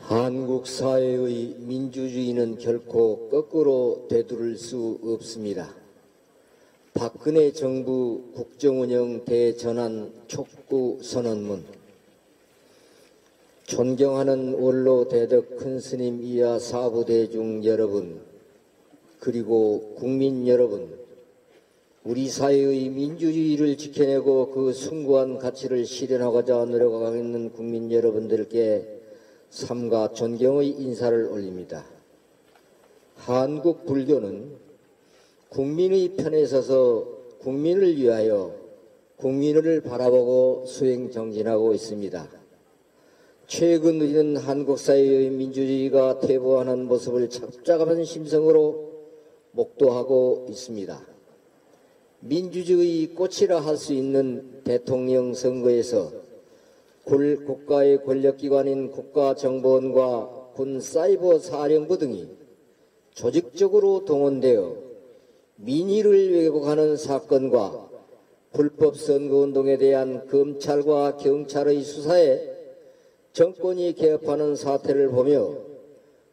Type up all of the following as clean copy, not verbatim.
한국 사회의 민주주의는 결코 거꾸로 되돌릴 수 없습니다. 박근혜 정부 국정운영 대전환 촉구 선언문. 존경하는 원로 대덕 큰스님 이하 사부대중 여러분, 그리고 국민 여러분, 우리 사회의 민주주의를 지켜내고 그 숭고한 가치를 실현하고자 노력하고 있는 국민 여러분들께 삼가 존경의 인사를 올립니다. 한국 불교는 국민의 편에 서서 국민을 위하여 국민을 바라보고 수행 정진하고 있습니다. 최근 우리는 한국 사회의 민주주의가 퇴보하는 모습을 착잡한 심성으로 목도하고 있습니다. 민주주의 꽃이라 할 수 있는 대통령 선거에서 국가의 권력기관인 국가정보원과 군사이버사령부 등이 조직적으로 동원되어 민의를 왜곡하는 사건과 불법 선거운동에 대한 검찰과 경찰의 수사에 정권이 개입하는 사태를 보며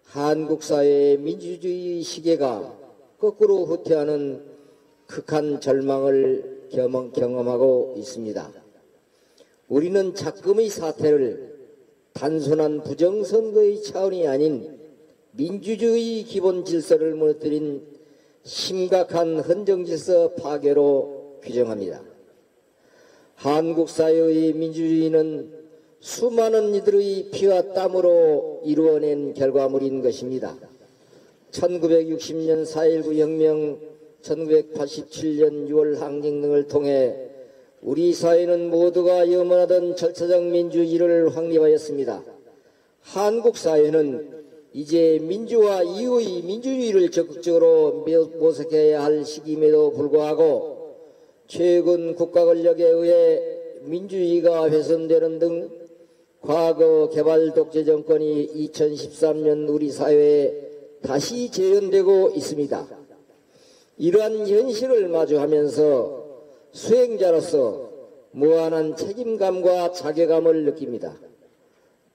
한국 사회의 민주주의 시계가 거꾸로 후퇴하는 극한 절망을 경험하고 있습니다. 우리는 작금의 사태를 단순한 부정선거의 차원이 아닌 민주주의 기본 질서를 무너뜨린 심각한 헌정질서 파괴로 규정합니다. 한국 사회의 민주주의는 수많은 이들의 피와 땀으로 이루어낸 결과물인 것입니다. 1960년 4.19 혁명, 1987년 6월 항쟁 등을 통해 우리 사회는 모두가 염원하던 절차적 민주주의를 확립하였습니다. 한국 사회는 이제 민주화 이후의 민주주의를 적극적으로 모색해야 할 시기임에도 불구하고 최근 국가 권력에 의해 민주주의가 훼손되는 등 과거 개발 독재 정권이 2013년 우리 사회에 다시 재현되고 있습니다. 이러한 현실을 마주하면서 수행자로서 무한한 책임감과 자괴감을 느낍니다.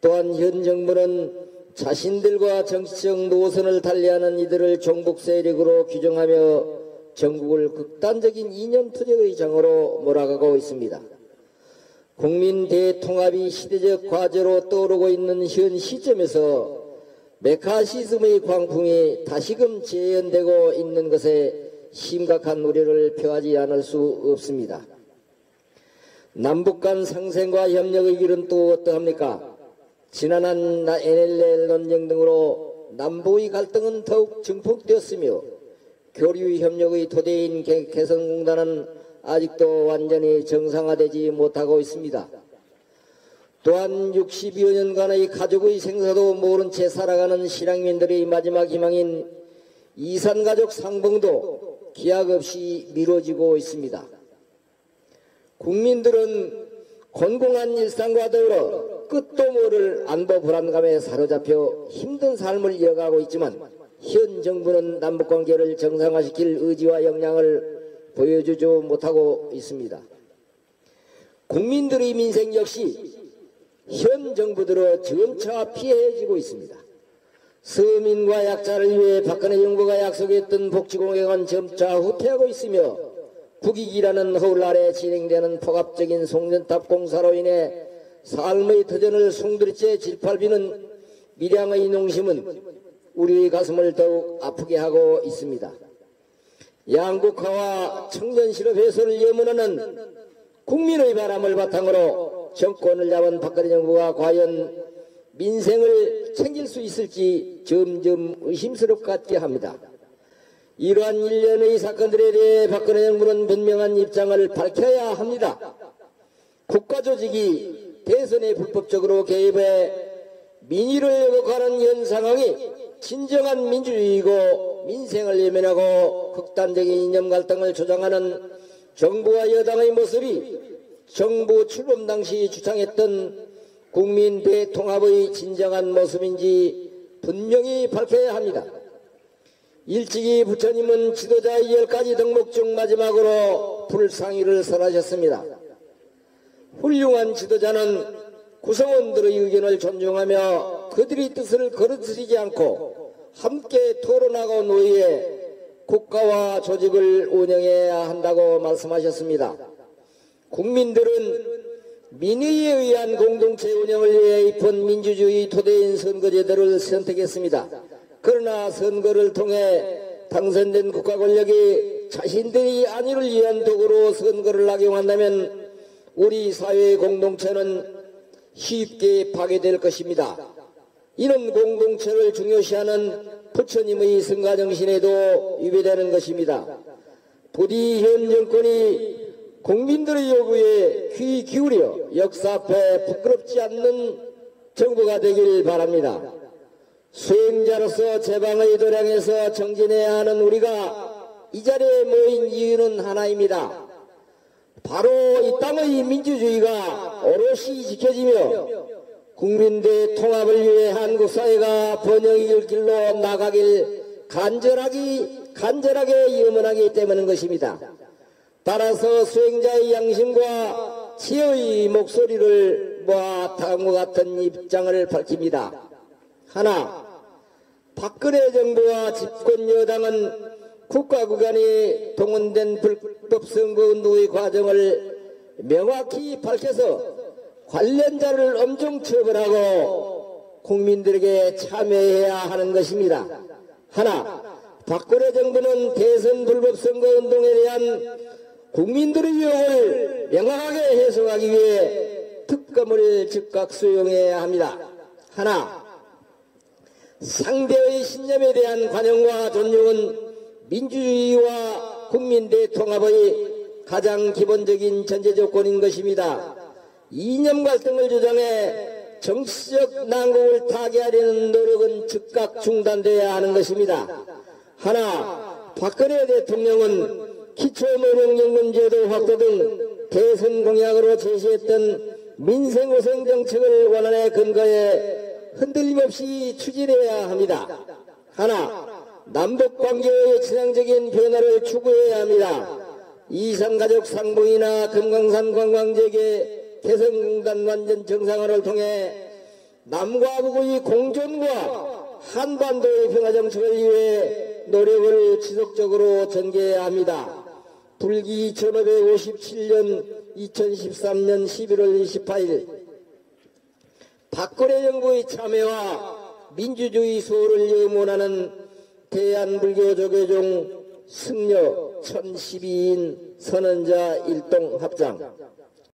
또한 현 정부는 자신들과 정치적 노선을 달리하는 이들을 종북 세력으로 규정하며 전국을 극단적인 이념 투쟁의 장으로 몰아가고 있습니다. 국민 대통합이 시대적 과제로 떠오르고 있는 현 시점에서 메카시즘의 광풍이 다시금 재현되고 있는 것에 심각한 우려를 표하지 않을 수 없습니다. 남북 간 상생과 협력의 길은 또 어떠합니까? 지난한 NLL 논쟁 등으로 남북의 갈등은 더욱 증폭되었으며 교류 협력의 토대인 개성공단은 아직도 완전히 정상화되지 못하고 있습니다. 또한 60여 년간의 가족의 생사도 모른 채 살아가는 실향민들의 마지막 희망인 이산가족 상봉도 기약 없이 미뤄지고 있습니다. 국민들은 곤궁한 일상과 더불어 끝도 모를 안보 불안감에 사로잡혀 힘든 삶을 이어가고 있지만 현 정부는 남북관계를 정상화시킬 의지와 역량을 보여주지 못하고 있습니다. 국민들의 민생 역시 현 정부 들어 점차 피해지고 있습니다. 서민과 약자를 위해 박근혜 정부가 약속했던 복지공약은 점차 후퇴하고 있으며 국익이라는 허울 아래 진행되는 폭압적인 송전탑 공사로 인해 삶의 터전을 송두리째 짓밟히는 밀양의 농심은 우리의 가슴을 더욱 아프게 하고 있습니다. 양극화와 청년실업 해소를 염원하는 국민의 바람을 바탕으로 정권을 잡은 박근혜 정부가 과연 민생을 챙길 수 있을지 점점 의심스럽게 합니다. 이러한 일련의 사건들에 대해 박근혜 정부는 분명한 입장을 밝혀야 합니다. 국가조직이 대선에 불법적으로 개입해 민의를 왜곡하는 현 상황이 진정한 민주주의이고 민생을 외면하고 극단적인 이념 갈등을 조장하는 정부와 여당의 모습이 정부 출범 당시 주창했던 국민 대통합의 진정한 모습인지 분명히 밝혀야 합니다. 일찍이 부처님은 지도자의 10가지 덕목 중 마지막으로 불상의를 설하셨습니다. 훌륭한 지도자는 구성원들의 의견을 존중하며 그들의 뜻을 거스르지 않고 함께 토론하고 노예 국가와 조직을 운영해야 한다고 말씀하셨습니다. 국민들은 민의에 의한 공동체 운영을 위해 입헌 민주주의 토대인 선거제도를 선택했습니다. 그러나 선거를 통해 당선된 국가 권력이 자신들의 안위를 위한 도구로 선거를 악용한다면 우리 사회의 공동체는 쉽게 파괴될 것입니다. 이런 공동체를 중요시하는 부처님의 선가정신에도 위배되는 것입니다. 부디 현 정권이 국민들의 요구에 귀 기울여 역사 앞에 부끄럽지 않는 정부가 되길 바랍니다. 수행자로서 제방의 도량에서 정진해야 하는 우리가 이 자리에 모인 이유는 하나입니다. 바로 이 땅의 민주주의가 오롯이 지켜지며 국민들의 통합을 위해 한국 사회가 번영의 길로 나가길 간절하게 염원하기 때문인 것입니다. 따라서 수행자의 양심과 지혜의 목소리를 모아 다음과 같은 입장을 밝힙니다. 하나, 박근혜 정부와 집권 여당은 국가기관이 동원된 불법 선거운동의 과정을 명확히 밝혀서 관련자를 엄중 처벌하고 국민들에게 참여해야 하는 것입니다. 하나, 박근혜 정부는 대선 불법 선거운동에 대한 국민들의 유혹을 명확하게 해소하기 위해 특검을 즉각 수용해야 합니다. 하나, 상대의 신념에 대한 관용과 존중은 민주주의와 국민대 통합의 가장 기본적인 전제 조건인 것입니다. 이념 갈등을 주장해 정치적 난국을 타개하려는 노력은 즉각 중단돼야 하는 것입니다. 하나, 박근혜 대통령은 기초노령연금제도 확대 등 대선 공약으로 제시했던 민생우선 정책을 원안에 근거해 흔들림 없이 추진해야 합니다. 하나, 남북관계의 진앙적인 변화를 추구해야 합니다. 이산가족 상봉이나 금강산 관광지역의 개성공단 완전 정상화를 통해 남과 북의 공존과 한반도의 평화정책을 위해 노력을 지속적으로 전개해야 합니다. 불기 1557년 2013년 11월 28일 박근혜 정부의 참여와 민주주의 수호를 염원하는 대한불교조계종 승려 1012인 선언자 일동 합장